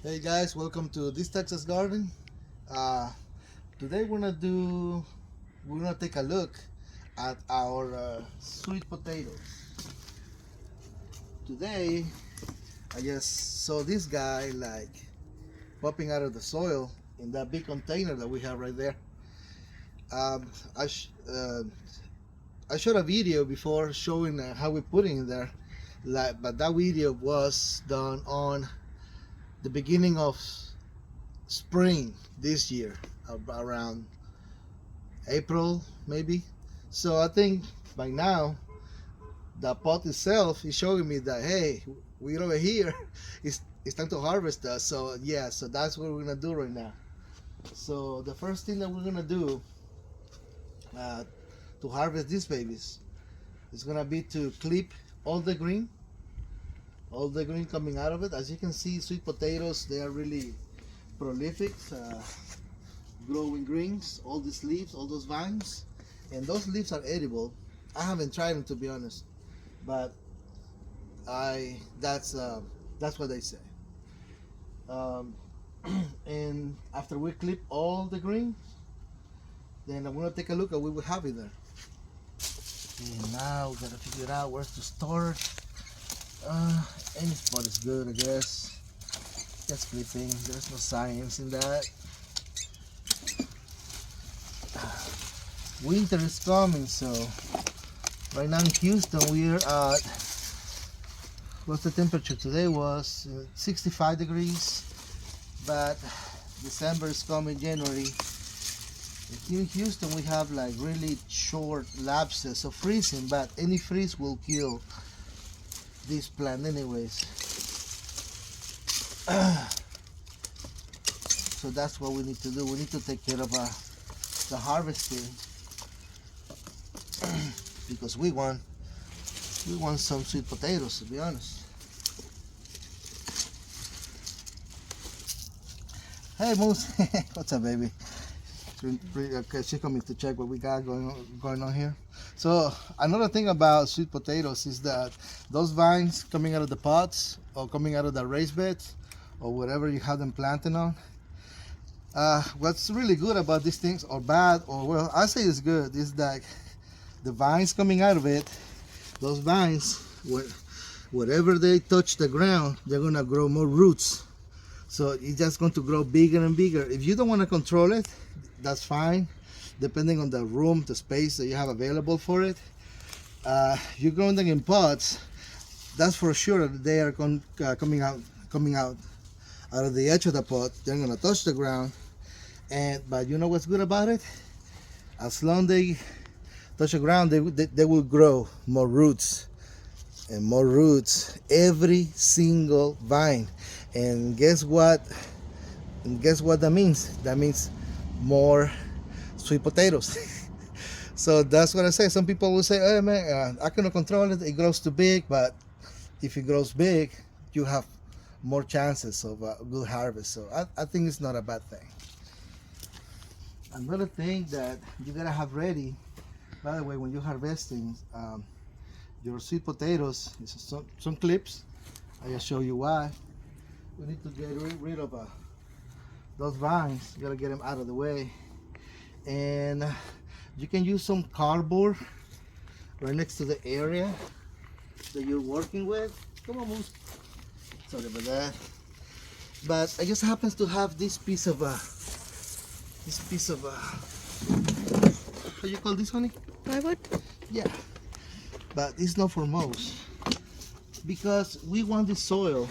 Hey guys, welcome to this Texas garden. Uh, Today we're gonna take a look at our sweet potatoes. Today I just saw this guy like popping out of the soil in that big container that we have right there. Um, I sh- uh, I shot a video before showing how we put it in there, but that video was done on the beginning of spring this year, around April maybe. So I think by now the pot itself is showing me that hey, we're over here. It's time to harvest us. So yeah, so that's what we're gonna do right now. So the first thing that we're gonna do uh, to harvest these babies is gonna be to clip all the green, all the green coming out of it. As you can see, sweet potatoes, they are really prolific, growing greens. All these leaves, all those vines, and those leaves are edible. I haven't tried them to be honest, but I that's what they say. Um, and after we clip all the green, then I'm gonna take a look at what we have in there. And now we gotta figure out where to store. Any spot is good, I guess. Just clipping. There's no science in that. Winter is coming, so right now in Houston we're at, what's the temperature today? Was 65 degrees, but December is coming, January. Here in Houston we have like really short lapses of freezing, but any freeze will kill this plant anyways. So that's what we need to do. We need to take care of the harvesting because we want some sweet potatoes, to be honest. Hey Moose, what's up, baby? Okay, she's coming to check what we got going on here. So another thing about sweet potatoes is that those vines coming out of the pots or coming out of the raised beds or whatever you have them planted on. What's really good about these things, or bad, or well, I say it's good, is that the vines coming out of it, those vines, whatever they touch the ground, they're gonna grow more roots. So it's just going to grow bigger and bigger. If you don't want to control it, that's fine, depending on the room, the space that you have available for it. You're growing them in pots, that's for sure that they are coming out of the edge of the pot. They're gonna touch the ground, but you know what's good about it? As long as they touch the ground, they will grow more roots and more roots, every single vine. And guess what? That means? That means more sweet potatoes. So that's what I say. Some people will say, "Hey man, I cannot control it. It grows too big." But if it grows big, you have more chances of a good harvest. So I think it's not a bad thing. Another thing that you gotta have ready, by the way, when you're harvesting your sweet potatoes, is some clips. I'll show you why. We need to get rid of those vines. You gotta get them out of the way. And you can use some cardboard right next to the area that you're working with. Come on, Moose. Sorry about that. But I just happens to have this piece of how you call this, honey? Plywood? Yeah. But it's not for most, because we want the soil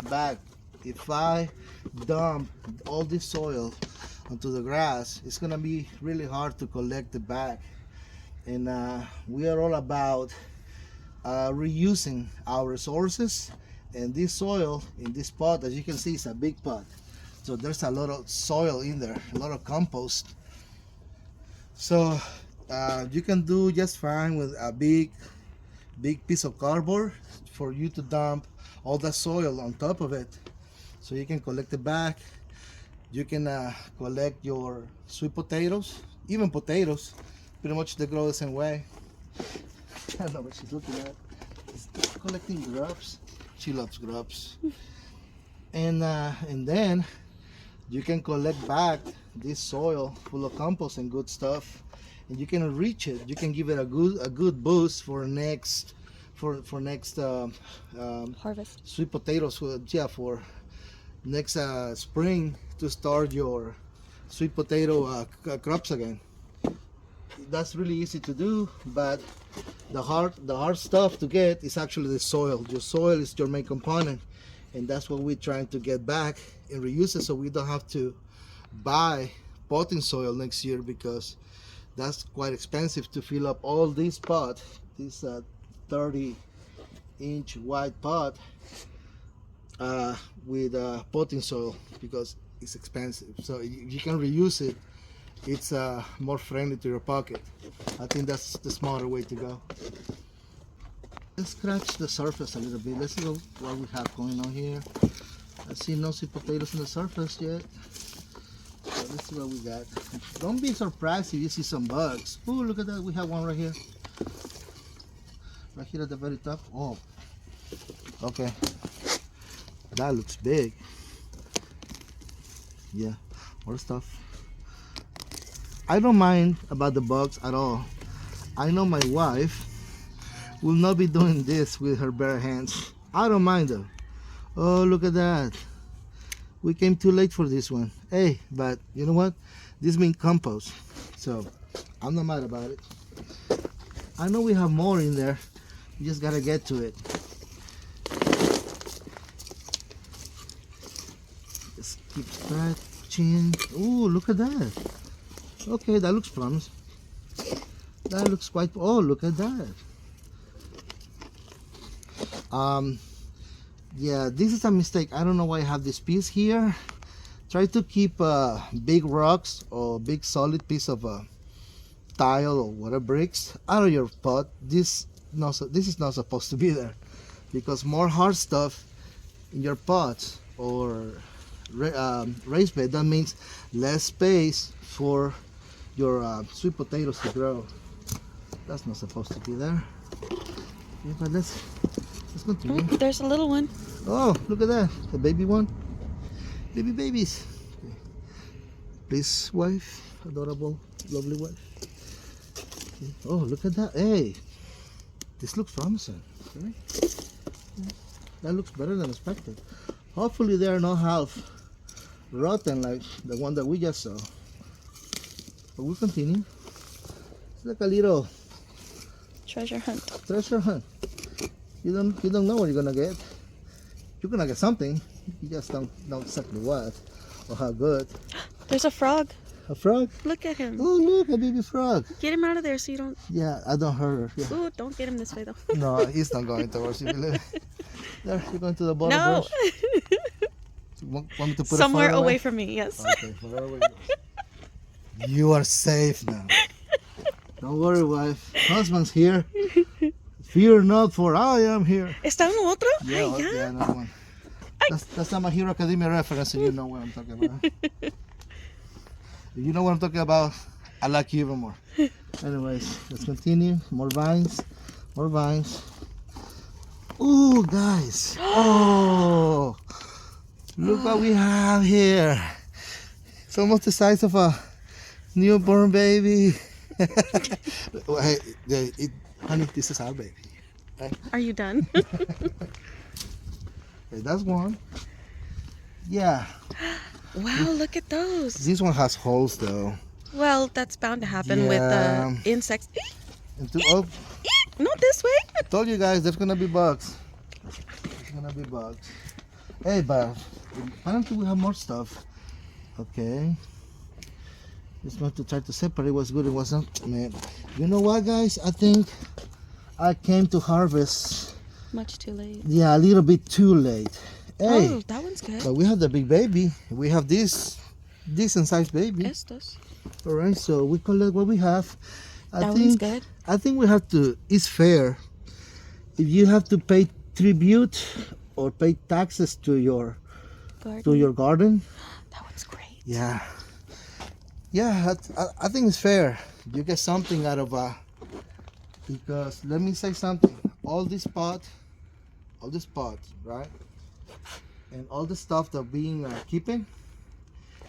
back. If I dump all this soil onto the grass, it's gonna be really hard to collect it back. And we are all about reusing our resources. And this soil in this pot, as you can see, is a big pot. So there's a lot of soil in there, a lot of compost. So you can do just fine with a big piece of cardboard for you to dump all the soil on top of it, so you can collect it back. You can collect your sweet potatoes, even potatoes, pretty much they grow the same way. I don't know what she's looking at. She's collecting grubs. She loves grubs. and then you can collect back this soil full of compost and good stuff, and you can enrich it. You can give it a good boost for next next Harvest. sweet potatoes. Yeah, for next spring to start your sweet potato crops again. That's really easy to do, but the hard stuff to get is actually the soil. Your soil is your main component, and that's what we're trying to get back and reuse it, so we don't have to buy potting soil next year, because that's quite expensive to fill up all this pot, this 30-inch wide pot with potting soil, because it's expensive. So if you can reuse it, it's more friendly to your pocket. I think that's the smarter way to go. Let's scratch the surface a little bit. Let's see what we have going on here. I see no sweet potatoes on the surface yet. So let's see what we got. Don't be surprised if you see some bugs. Oh, look at that. We have one right here. Right here at the very top. Oh, okay. That looks big. Yeah, more stuff. I don't mind about the bugs at all. I know my wife will not be doing this with her bare hands. I don't mind them. Oh, look at that. We came too late for this one. Hey, but you know what? This means compost. So I'm not mad about it. I know we have more in there. We just gotta get to it. Just keep scratching. Ooh, look at that. Okay, that looks promising. That looks quite. Oh, look at that. Yeah, this is a mistake. I don't know why I have this piece here. Try to keep big rocks or big solid piece of tile or whatever bricks out of your pot. This is not supposed to be there, because more hard stuff in your pot or raised bed, that means less space for your sweet potatoes to grow. That's not supposed to be there. Okay, but let's continue. Oh, there's a little one. Oh, look at that, the baby one. Babies. Okay. Please, wife, adorable, lovely wife. Okay. Oh, look at that. Hey, this looks promising. Okay. That looks better than expected. Hopefully they are not half rotten like the one that we just saw. But we'll continue. It's like a little Treasure hunt. treasure hunt. You don't know what you're gonna get. You're gonna get something. You just don't know exactly what or how good. There's a frog. A frog? Look at him. Oh, look, a baby frog. Get him out of there so you don't. Yeah, I don't hurt her. Yeah. Ooh, don't get him this way though. No, he's not going towards you. There, you're going to the bottom. No. Want me to put Somewhere it far away from me. Yes. Okay, far away. You are safe now. Don't worry, wife. Husband's here. Fear not, for I am here. ¿Está uno otro? Yeah, Ay, ya. yeah, another one. That's not My Hero Academia reference, so you know what I'm talking about. If you know what I'm talking about, I like you even more. Anyways, let's continue. More vines. More vines. Ooh, guys. Oh, look what we have here. It's almost the size of a newborn baby. Honey, this is our baby. Right? Are you done? Okay, that's one. Yeah. Wow, look at those. This one has holes though. Well, that's bound to happen Yeah. with insects. Oh, Not this way. I told you guys there's gonna be bugs. There's gonna be bugs. Hey, but apparently we have more stuff. Okay. Just want to try to separate what's good and what's not. Man, you know what, guys? I think I came to harvest. Much too late. Yeah, a little bit too late. Hey, Oh, that one's good. but we have the big baby. We have this decent sized baby. Estos. All right, so we collect what we have. That one's good. I think we have to. It's fair. If you have to pay tribute or pay taxes to your Garden. garden, That one's great. yeah, I think it's fair. You get something out of because let me say something. All this pot, right? And all the stuff that being keeping,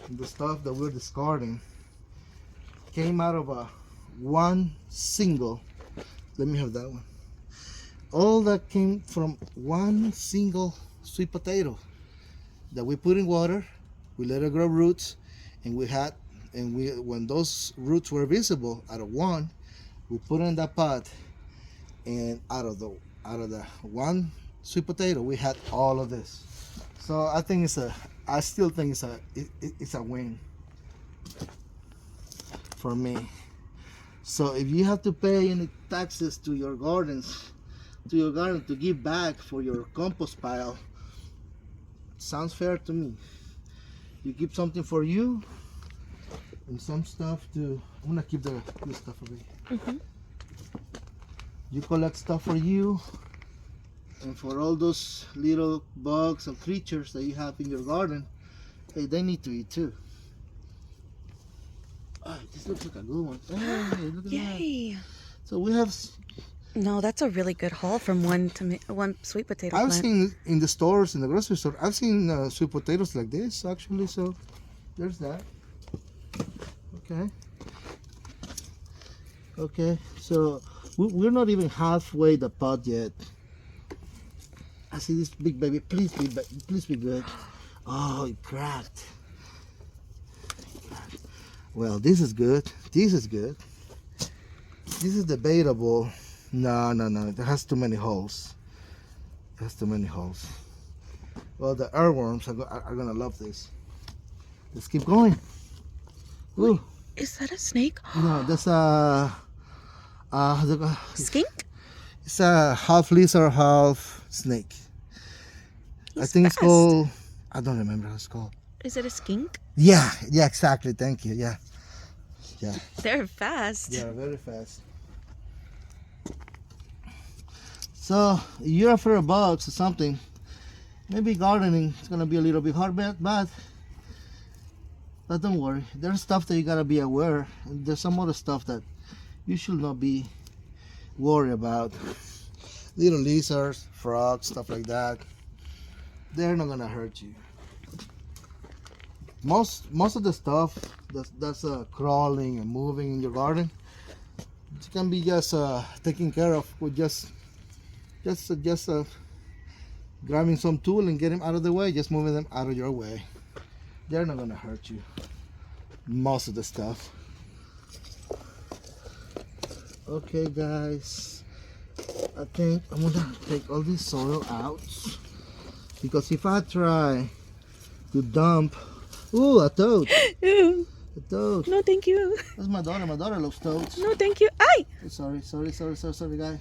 and the stuff that we're discarding, came out of a one single. Let me have that one. All that came from one single sweet potato that we put in water. We let it grow roots, and when those roots were visible out of one, we put it in that pot, and out of the one sweet potato, we had all of this. So I still think it's a win for me. So if you have to pay any taxes to your garden to give back for your compost pile, sounds fair to me. You keep something for you and some stuff to. I'm gonna keep the good stuff away. You collect stuff for you and for all those little bugs and creatures that you have in your garden. Hey, they need to eat too. Oh, this looks like a good one. Hey, look at that. Yay. So we have. No, that's a really good haul from one sweet potato I've plant. seen in the stores, in the grocery store, I've seen sweet potatoes like this actually. So there's that. Okay. Okay. So we're not even halfway the pot yet. I see this big baby. Please be good. Oh, it cracked. Well, this is good. This is good. This is debatable. No. It has too many holes. It has too many holes. Well, the earthworms are gonna love this. Let's keep going. Ooh. Is that a snake? No, that's Skink? it's a half lizard, half snake. I He's think it's fast. called. I don't remember how it's called. Is it a skink? Yeah, exactly. Thank you. Yeah. They're fast. They are very fast. So, if you're afraid of bugs or something, maybe gardening is gonna be a little bit hard, but don't worry. There's stuff that you gotta be aware. And there's some other stuff that you should not be worried about. Little lizards, frogs, stuff like that. They're not gonna hurt you. Most of the stuff that's crawling and moving in your garden, it can be just taken care of with just grabbing some tool and get them out of the way, just moving them out of your way. They're not gonna hurt you. Most of the stuff. Okay, guys, I think I'm gonna take all this soil out, because if I try to dump, ooh, a toad. Ew. A toad. No, thank you. That's my daughter. My daughter loves toads. No, thank you. Ay! Sorry, guy.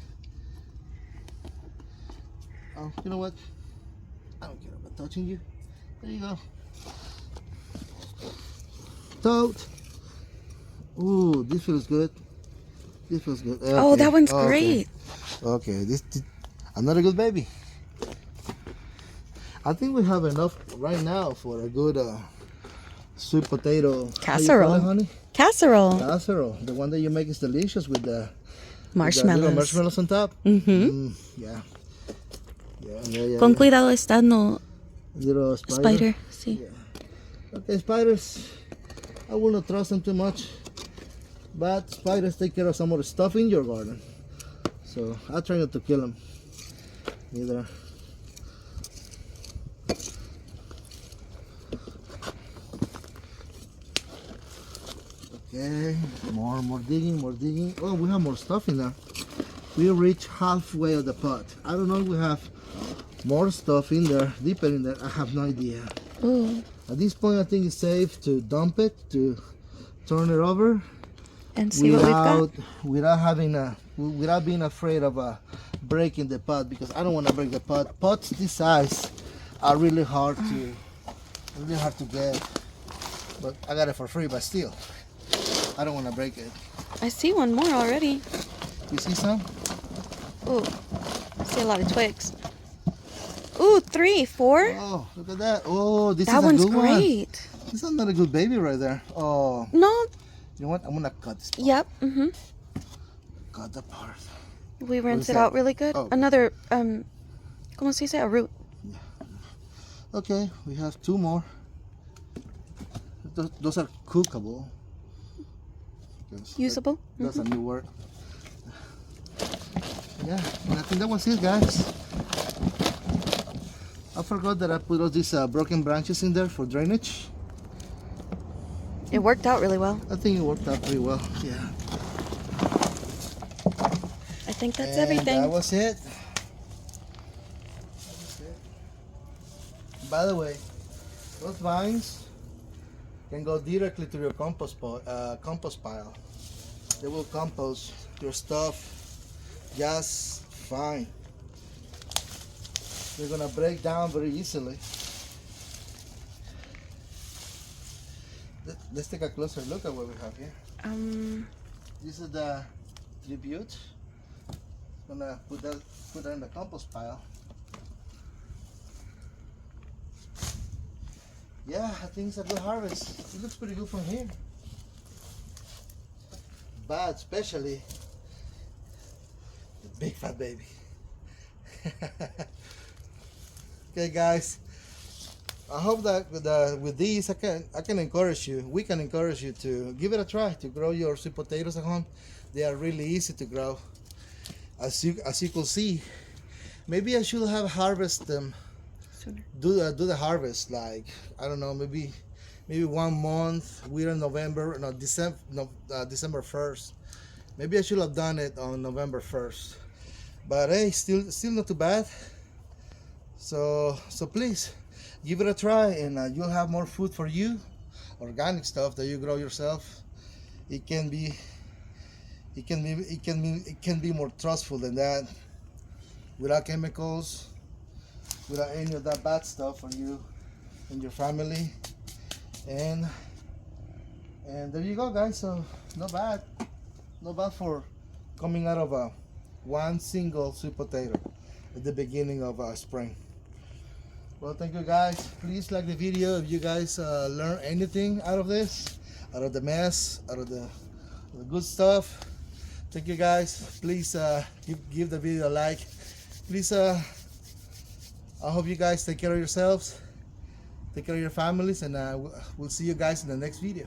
Oh, you know what? I don't care about touching you. There you go. Toad. Ooh, this feels good. This feels good. Oh, Okay, that one's okay. great. Okay, this another good baby. I think we have enough right now for a good sweet potato Casserole. How you call it, honey? Casserole. Casserole. The one that you make is delicious with the Marshmallows. little marshmallows on top. Yeah. Con cuidado está, no. Little Spider. Sí. Yeah. Okay, spiders. I will not trust them too much. But spiders take care of some of the stuff in your garden. So I try not to kill them either. Okay, more digging. Oh, we have more stuff in there. We reached halfway of the pot. I don't know if we have more stuff in there, deeper in there. I have no idea. Ooh. At this point, I think it's safe to dump it, to turn it over, And see what we've got. without being afraid of breaking the pot, because I don't want to break the pot. Pots this size are really hard to get. But I got it for free, but still, I don't want to break it. I see one more already. You see some? Ooh. I see a lot of twigs. Ooh, 3, 4. Oh, look at that. Oh, this That is a one's good one. great. This is another good baby right there. Oh, No. you know what? I'm gonna cut this part. Yep. Cut the part. We rinsed is it that? out really good. Oh. Another, ¿cómo se dice? A root. Okay, we have 2 more. Those are cookable. Usable? That's a new word. Yeah, and I think that was it, guys. I forgot that I put all these broken branches in there for drainage. It worked out really well. I think it worked out pretty well. Yeah. I think that's And everything. that was it. By the way, those vines can go directly to your compost pile. They will compost your stuff just fine. They're gonna break down very easily. Let's take a closer look at what we have here. This is the tribute. Gonna put that in the compost pile. Yeah, I think it's a good harvest. It looks pretty good from here. But especially the big fat baby. Okay, guys. I hope that with these, I can encourage you. We can encourage you to give it a try to grow your sweet potatoes at home. They are really easy to grow, as you can see. Maybe I should have harvested them. Sooner. Do the harvest like, I don't know, maybe 1 month. We're in November, no December, no December 1st. Maybe I should have done it on November 1st. But hey, still not too bad. So please give it a try, and you'll have more food for you, organic stuff that you grow yourself. It can be more trustful than that, without chemicals, without any of that bad stuff for you and your family. And there you go, guys. So not bad for coming out of one single sweet potato at the beginning of spring. Well, thank you, guys. Please like the video if you guys learn anything out of this, out of the mess, out of the good stuff. Thank you, guys. Please give the video a like. Please, I hope you guys take care of yourselves, take care of your families, and we'll see you guys in the next video.